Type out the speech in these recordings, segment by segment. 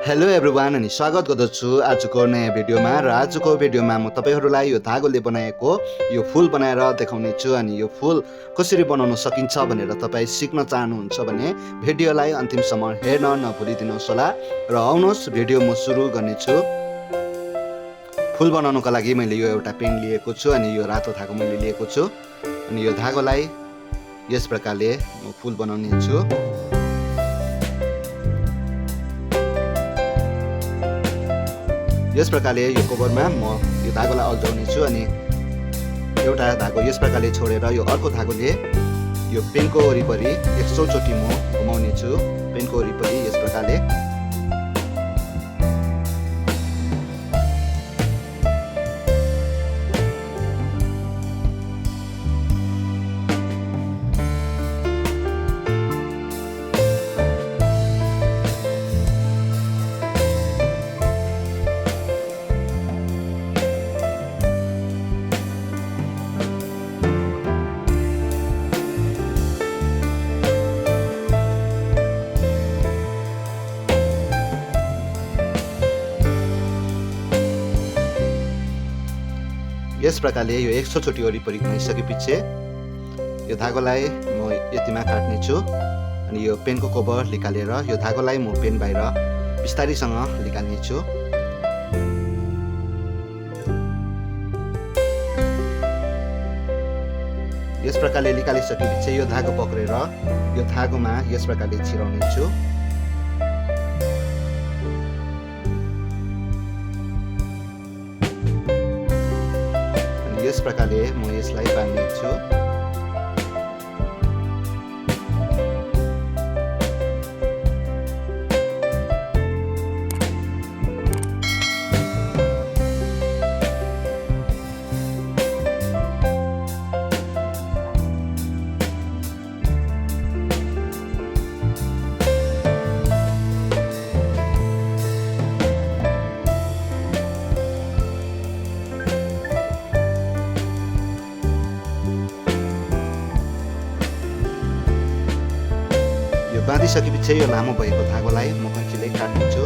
Hello everyone अनि स्वागत गर्दछु आजको नयाँ भिडियोमा र आजको भिडियोमा म तपाईहरुलाई यो धागोले बनाएको यो फूल बनाएर देखाउने छु अनि यो फूल कसरी बनाउन सकिन्छ भनेर तपाई सिक्न चाहनुहुन्छ भने भिडियोलाई अन्तिमसम्म हेर्न नभुलिदिनुहोस् होला र आउनुहोस् भिडियो म सुरु गर्ने छु। फूल बनाउनको लागि मैले यो एउटा पेन लिएको छु अनि यो रातो धागो मैले लिएको छु अनि यो धागोलाई यस प्रकारले म फूल बनाउने छु। यस प्रकारले यो कभरमा म यो धागोलाई अल्झाउने छु अनि एउटा धागो यस प्रकारले छोडेर यो अर्को धागोले यो पेनको वरिपरि 100 चोटी म घुमाउने छु। पेनको वरिपरि यस प्रकारले यस प्रकारले यो 100 चोटी वरिपरि घुमाइसकेपछि यो धागोलाई म यतिमा काट्ने छु अनि यो पेनको कभर निकालेर यो धागोलाई म पेन बाहिर बिस्तारैसँग निकाल्ने छु। यस प्रकारले निकालिसकेपछि यो धागो पक्रेर यो धागोमा यस प्रकारले छिराउने छु। यस प्रकारले म यसलाई बाँध्ने छु। बाँधिसकेपछि यो लामो भएको धागोलाई म कैँचीले काट्छु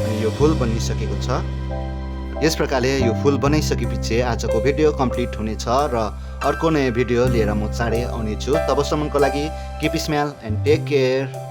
अनि यो फूल बनिसकेको छ। यस प्रकारले यो फूल बनाइसकेपछि आजको भिडियो कम्प्लिट हुनेछ र अर्को नयाँ भिडियो लिएर म चाँडै आउने छु। तबसम्मको लागि keep smile and take care.